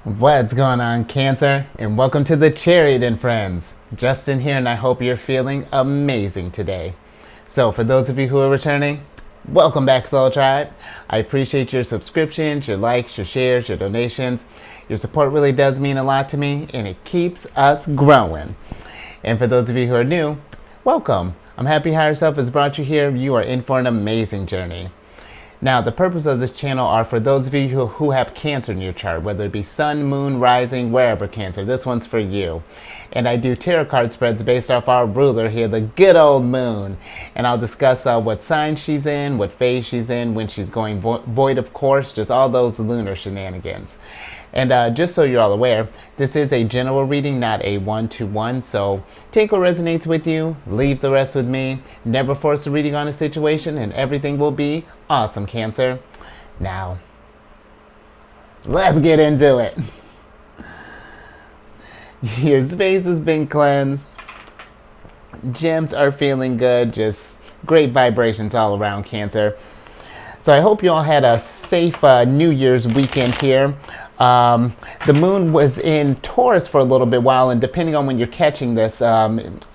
What's going on, Cancer? And welcome to the Chariot Friends. Justin here, and I hope you're feeling amazing today. So, for those of you who are returning, welcome back, Soul Tribe. I appreciate your subscriptions, your likes, your shares, your donations. Your support really does mean a lot to me, and it keeps us growing. And for those of you who are new, welcome. I'm happy Higher Self has brought you here. You are in for an amazing journey. Now, the purpose of this channel are for those of you who have Cancer in your chart, whether it be Sun, Moon, Rising, wherever Cancer. This one's for you. And I do tarot card spreads based off our ruler here, the good old Moon. And I'll discuss what sign she's in, what phase she's in, when she's going void of course, just all those lunar shenanigans. And just so you're all aware, this is a general reading, not a one-to-one. So take what resonates with you, leave the rest with me. Never force a reading on a situation, and everything will be awesome, Cancer. Now, let's get into it. Your space has been cleansed. Gems are feeling good. Just great vibrations all around, Cancer. So I hope you all had a safe New Year's weekend here. The moon was in Taurus for a little bit while, and depending on when you're catching this,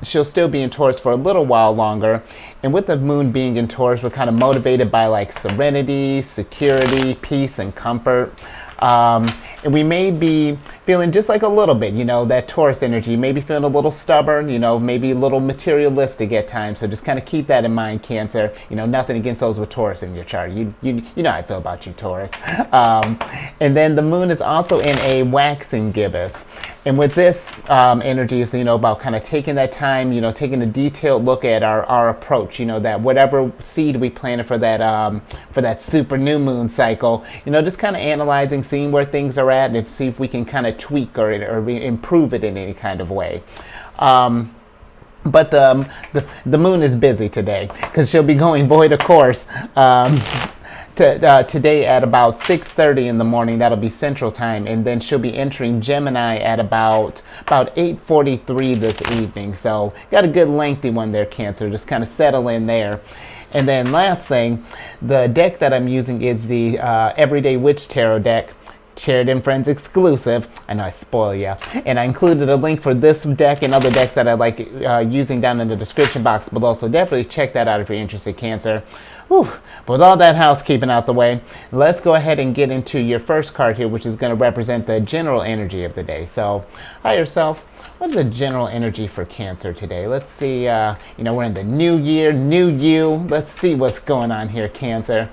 she'll still be in Taurus for a little while longer. And with the moon being in Taurus, we're kind of motivated by like serenity, security, peace, and comfort. And we may be feeling just like a little bit, that Taurus energy, maybe feeling a little stubborn, maybe a little materialistic at times. So just kind of keep that in mind, Cancer. Nothing against those with Taurus in your chart. You know how I feel about you, Taurus. And then the moon is also in a waxing gibbous. And with this energy is, about kind of taking that time, taking a detailed look at our approach, that whatever seed we planted for that super new moon cycle, just kind of analyzing, seeing where things are at, and see if we can kind of tweak or improve it in any kind of way. But the moon is busy today because she'll be going void of course. Today at about 6:30 in the morning. That'll be Central Time, and then she'll be entering Gemini at about 8:43 this evening. So got a good lengthy one there, Cancer. Just kind of settle in there. And then last thing, the deck that I'm using is the Everyday Witch Tarot deck. Chariot Friends exclusive. I know I spoil ya. And I included a link for this deck and other decks that I like using down in the description box below. So definitely check that out if you're interested, Cancer. Whew. But with all that housekeeping out the way, let's go ahead and get into your first card here, which is going to represent the general energy of the day. So, Higher Self, what is the general energy for Cancer today? Let's see, we're in the new year, new you. Let's see what's going on here, Cancer.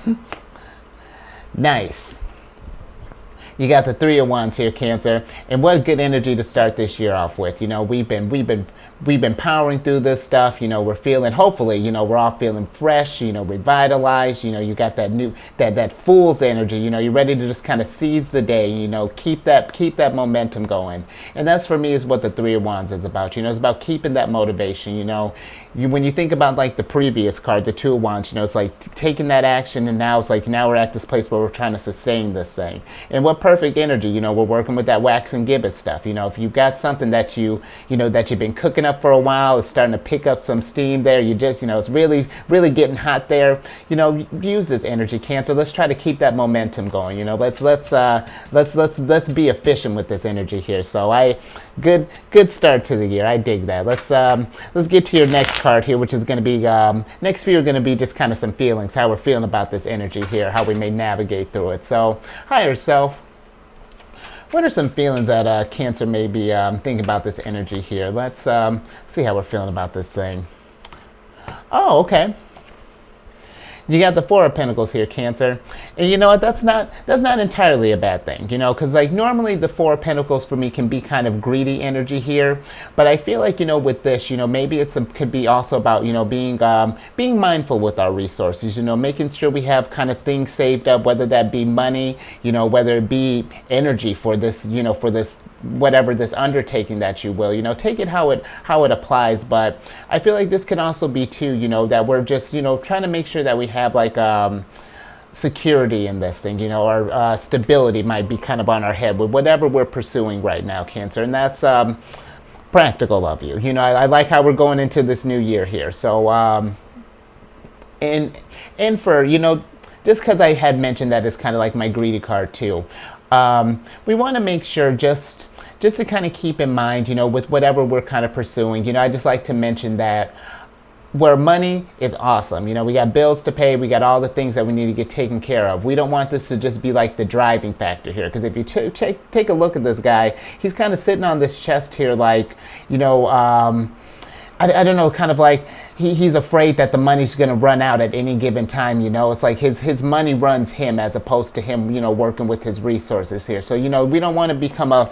Nice. You got the Three of Wands here, Cancer, and what a good energy to start this year off with. We've been powering through this stuff. We're feeling, hopefully, we're all feeling fresh. Revitalized. You got that new that fool's energy. You're ready to just kind of seize the day. Keep that momentum going, and that's for me is what the Three of Wands is about. It's about keeping that motivation. When you think about like the previous card, the Two of Wands, it's like taking that action, and now it's like now we're at this place where we're trying to sustain this thing. And what perfect energy, we're working with that wax and gibbous stuff. If you've got something that that you've been cooking up for a while, it's starting to pick up some steam there. You just, it's really, really getting hot there. Use this energy, Cancer. Let's try to keep that momentum going. Let's be efficient with this energy here. So good start to the year. I dig that. Let's get to your next card here, which is going to be next few are going to be just kind of some feelings, how we're feeling about this energy here, how we may navigate through it. So, Higher Self, what are some feelings that Cancer may be thinking about this energy here? Let's see how we're feeling about this thing. Oh, okay. You got the Four of Pentacles here, Cancer. And you know what? That's not entirely a bad thing, because like normally the Four of Pentacles for me can be kind of greedy energy here. But I feel like, with this, maybe could be also about, being mindful with our resources, making sure we have kind of things saved up, whether that be money, whether it be energy for this, for this whatever this undertaking that you will, take it how it applies. But I feel like this can also be too, that we're just, trying to make sure that we have like security in this thing, or stability might be kind of on our head with whatever we're pursuing right now, Cancer. And that's practical of you. I like how we're going into this new year here. So and for, just because I had mentioned that it's kind of like my greedy card too. We want to make sure just to kind of keep in mind, with whatever we're kind of pursuing, I just like to mention that where money is awesome. We got bills to pay. We got all the things that we need to get taken care of. We don't want this to just be like the driving factor here. Because if you take a look at this guy, he's kind of sitting on this chest here like, I don't know, kind of like he's afraid that the money's going to run out at any given time. It's like his money runs him as opposed to him, working with his resources here. So, we don't want to become a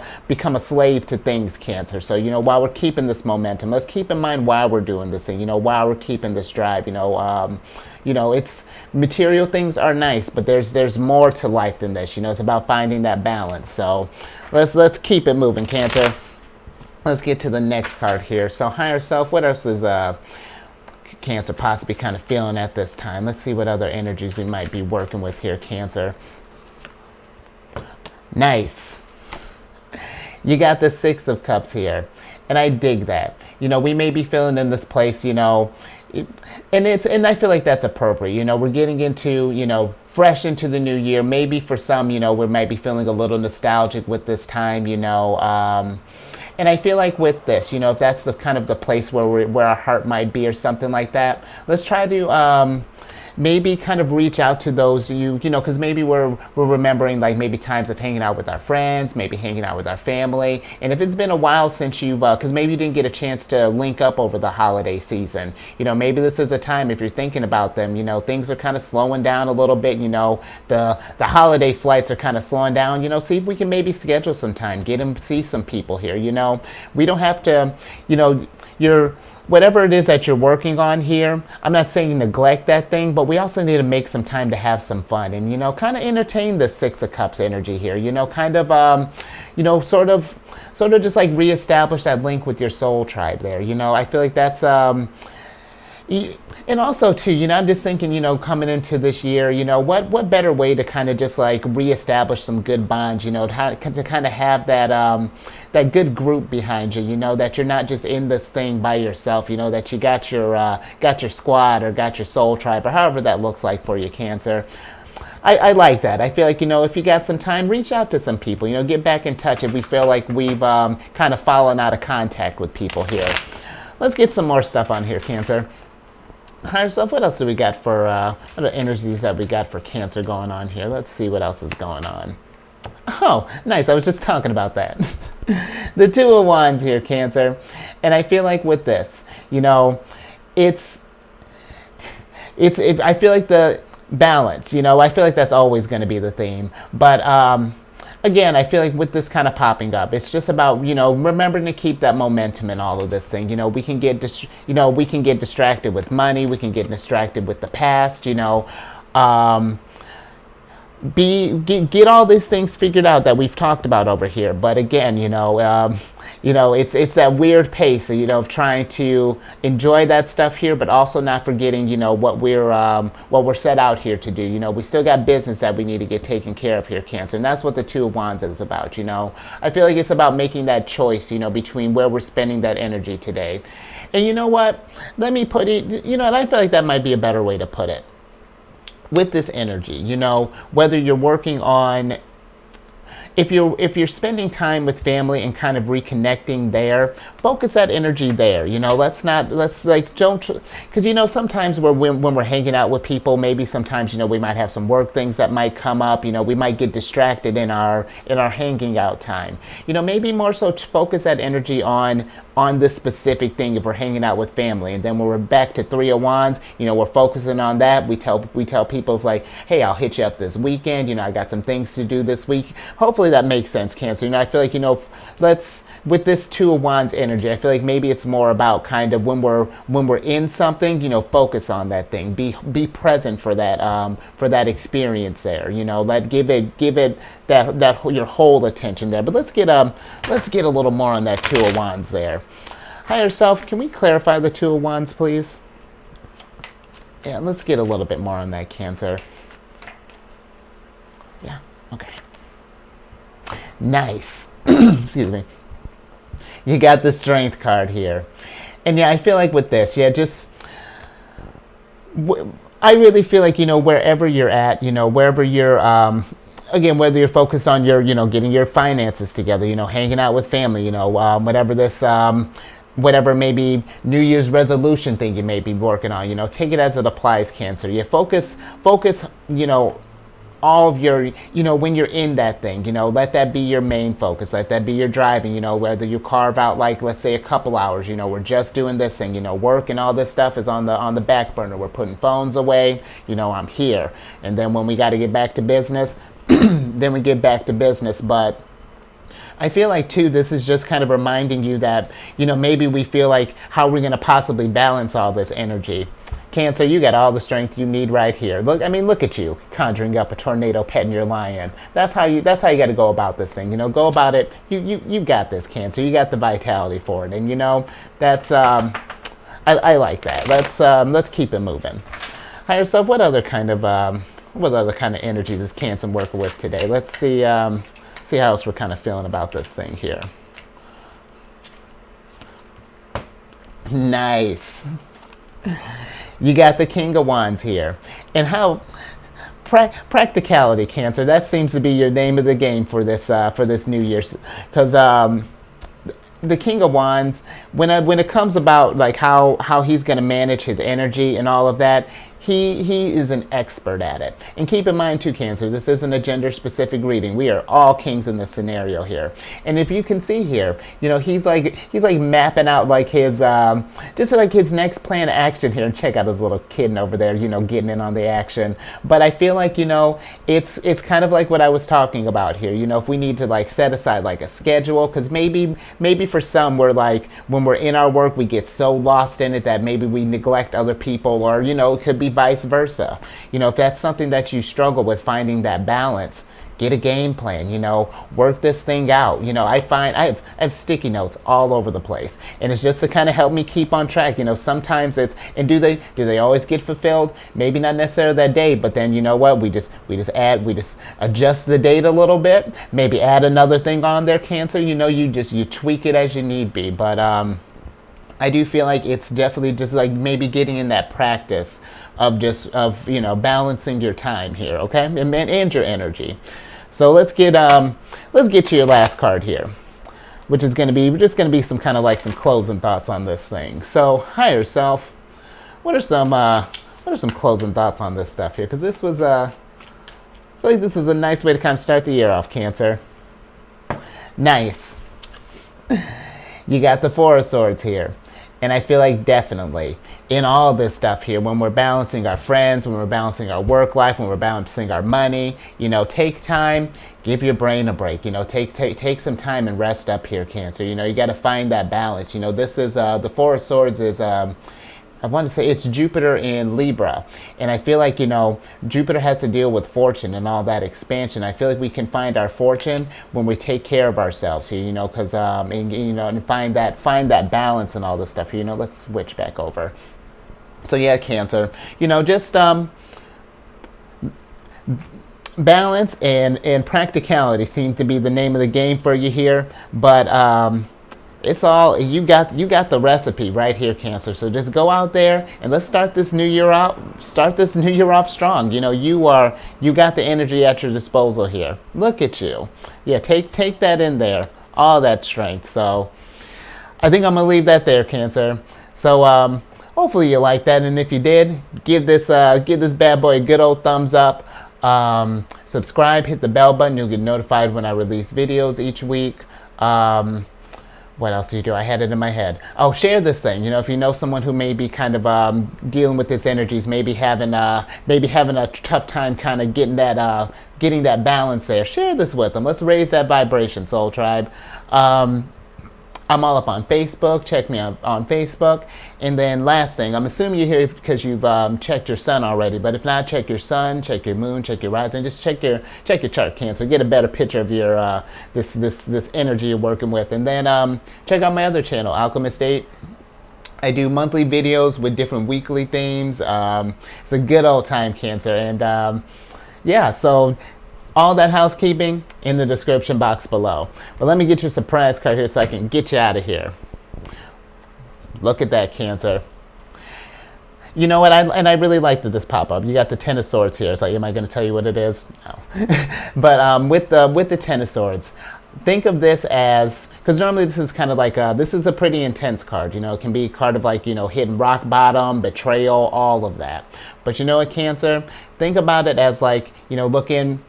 slave to things, Cancer. So, while we're keeping this momentum, let's keep in mind why we're doing this thing, while we're keeping this drive, it's material things are nice, but there's more to life than this. It's about finding that balance. So let's keep it moving, Cancer. Let's get to the next card here. So higher self, what else is Cancer possibly kind of feeling at this time? Let's see what other energies we might be working with here, Cancer. Nice. You got the Six of Cups here. And I dig that. We may be feeling in this place, and I feel like that's appropriate. We're getting into, fresh into the new year. Maybe for some, we might be feeling a little nostalgic with this time, and I feel like with this, if that's the kind of the place where our heart might be or something like that, let's try to maybe kind of reach out to those because maybe we're remembering like maybe times of hanging out with our friends, maybe hanging out with our family. And if it's been a while since you've, because maybe you didn't get a chance to link up over the holiday season, maybe this is a time if you're thinking about them, things are kind of slowing down a little bit, the holiday flights are kind of slowing down, see if we can maybe schedule some time, get them, see some people here, we don't have to, whatever it is that you're working on here, I'm not saying neglect that thing, but we also need to make some time to have some fun and, kind of entertain the Six of Cups energy here, kind of, sort of just like reestablish that link with your soul tribe there. I feel like that's, and also too, I'm just thinking, coming into this year, what better way to kind of just like reestablish some good bonds, to kind of have that good group behind you, that you're not just in this thing by yourself, that you got your squad or got your soul tribe or however that looks like for you, Cancer. I like that. I feel like, if you got some time, reach out to some people, get back in touch if we feel like we've kind of fallen out of contact with people here. Let's get some more stuff on here, Cancer. Higher self, what else do we got for, what are energies that we got for Cancer going on here? Let's see what else is going on. Oh, nice. I was just talking about that. The Two of Wands here, Cancer. And I feel like with this, I feel like the balance, I feel like that's always going to be the theme. But, again, I feel like with this kind of popping up, it's just about, remembering to keep that momentum in all of this thing. We can get distracted with money. We can get distracted with the past, get all these things figured out that we've talked about over here. But again, it's that weird pace, of trying to enjoy that stuff here, but also not forgetting, what we're set out here to do. We still got business that we need to get taken care of here, Cancer, and that's what the Two of Wands is about. I feel like it's about making that choice, between where we're spending that energy today. And you know what? Let me put it, and I feel like that might be a better way to put it. With this energy, whether you're working on, if you're spending time with family and kind of reconnecting there, focus that energy there. Let's don't, because sometimes when we're hanging out with people, maybe sometimes we might have some work things that might come up. We might get distracted in our hanging out time. Maybe more so to focus that energy on this specific thing if we're hanging out with family. And then when we're back to Three of Wands, we're focusing on that. We tell people, it's like, hey, I'll hit you up this weekend. I got some things to do this week. Hopefully that makes sense, Cancer. I feel like, with this Two of Wands energy, I feel like maybe it's more about kind of when we're in something, focus on that thing. Be present for that experience there. Give it that your whole attention there. But let's get a little more on that Two of Wands there. Higher self, can we clarify the Two of Wands, please? Yeah, let's get a little bit more on that, Cancer. Yeah, okay. Nice. Excuse me. You got the Strength card here. And yeah, I feel like with this, I really feel like, wherever you're at, wherever you're, again, whether you're focused on your, getting your finances together, hanging out with family, whatever this, whatever maybe New Year's resolution thing you may be working on, take it as it applies, Cancer. You focus, all of your, when you're in that thing, let that be your main focus. Let that be your driving, whether you carve out, like, let's say a couple hours, we're just doing this thing, work and all this stuff is on the back burner. We're putting phones away, I'm here. And then when we got to get back to business, then we get back to business. But I feel like, too, this is just kind of reminding you that, maybe we feel like how we're going to possibly balance all this energy. Cancer, you got all the strength you need right here. Look at you conjuring up a tornado, petting your lion. That's how you got to go about this thing. Go about it. You got this, Cancer. You got the vitality for it, and that's I like that. Let's keep it moving. Higher self, what other kind of energies is Cancer working with today? Let's see how else we're kind of feeling about this thing here. Nice. You got the King of Wands here. And how practicality, Cancer, that seems to be your name of the game for this New Year's, because the King of Wands, when it comes about like how he's going to manage his energy and all of that, he is an expert at it. And keep in mind, too, Cancer, this isn't a gender-specific reading. We are all kings in this scenario here. And if you can see here, he's like mapping out like his just like his next plan of action here. And check out his little kid over there, getting in on the action. But I feel like, it's kind of like what I was talking about here. If we need to like set aside like a schedule, because maybe for some, we're like, when we're in our work, we get so lost in it that maybe we neglect other people, or it could be vice versa. If that's something that you struggle with, finding that balance, get a game plan, work this thing out. I find I have sticky notes all over the place, and it's just to kind of help me keep on track. Sometimes it's, and do they always get fulfilled? Maybe not necessarily that day, but then what, we just adjust the date a little bit, maybe add another thing on there, Cancer. You tweak it as you need be. But I do feel like it's definitely just like maybe getting in that practice of balancing your time here, okay, and your energy. So let's get to your last card here, which is going to be some kind of like some closing thoughts on this thing. So higher self, what are some closing thoughts on this stuff here? Because this was I feel like this is a nice way to kind of start the year off, Cancer. Nice. You got the Four of Swords here. And I feel like definitely in all this stuff here, when we're balancing our friends, when we're balancing our work life, when we're balancing our money, take time, give your brain a break, take some time and rest up here, Cancer. You got to find that balance. This is, the Four of Swords is, I want to say it's Jupiter in Libra. And I feel like, Jupiter has to deal with fortune and all that expansion. I feel like we can find our fortune when we take care of ourselves here, because, and find that balance and all this stuff here. Let's switch back over. So yeah, Cancer, just, balance and practicality seem to be the name of the game for you here. But, it's all, you got the recipe right here, Cancer. So just go out there and let's start this new year off strong. You got the energy at your disposal here. Look at you. Yeah, take that in there. All that strength. So I think I'm gonna leave that there, Cancer. So hopefully you like that, and if you did, give this bad boy a good old thumbs up. Subscribe, hit the bell button. You'll get notified when I release videos each week. What else do you do? I had it in my head. Oh, share this thing. If you know someone who may be kind of dealing with this energies, maybe having a tough time kind of getting that balance there, share this with them. Let's raise that vibration, Soul Tribe. I'm all up on Facebook. Check me out on Facebook. And then last thing, I'm assuming you're here because you've checked your sun already. But if not, check your sun, check your moon, check your rising. Just check your chart, Cancer. Get a better picture of your this energy you're working with. And then check out my other channel, Alchemist 8. I do monthly videos with different weekly themes. It's a good old time, Cancer. And yeah, so all that housekeeping in the description box below. But let me get your surprise card here so I can get you out of here. Look at that, Cancer. You know what? I really like that this pop up. You got the Ten of Swords here. It's like, am I going to tell you what it is? No. But with the Ten of Swords, think of this as, because normally this is kind of like this is a pretty intense card. You know, it can be a card of like, you know, hitting rock bottom, betrayal, all of that. But you know what, Cancer? Think about it as like, you know, looking.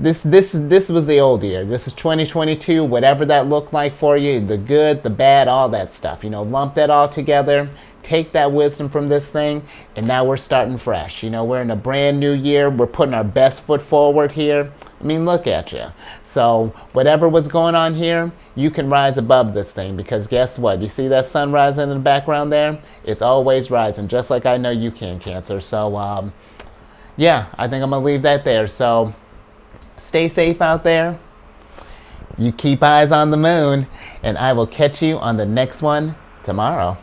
This was the old year. This is 2022. Whatever that looked like for you, the good, the bad, all that stuff. You know, lump that all together. Take that wisdom from this thing, and now we're starting fresh. You know, we're in a brand new year. We're putting our best foot forward here. I mean, look at you. So whatever was going on here, you can rise above this thing, because guess what? You see that sun rising in the background there? It's always rising, just like I know you can, Cancer. So yeah, I think I'm gonna leave that there. So stay safe out there. You keep eyes on the moon, and I will catch you on the next one tomorrow.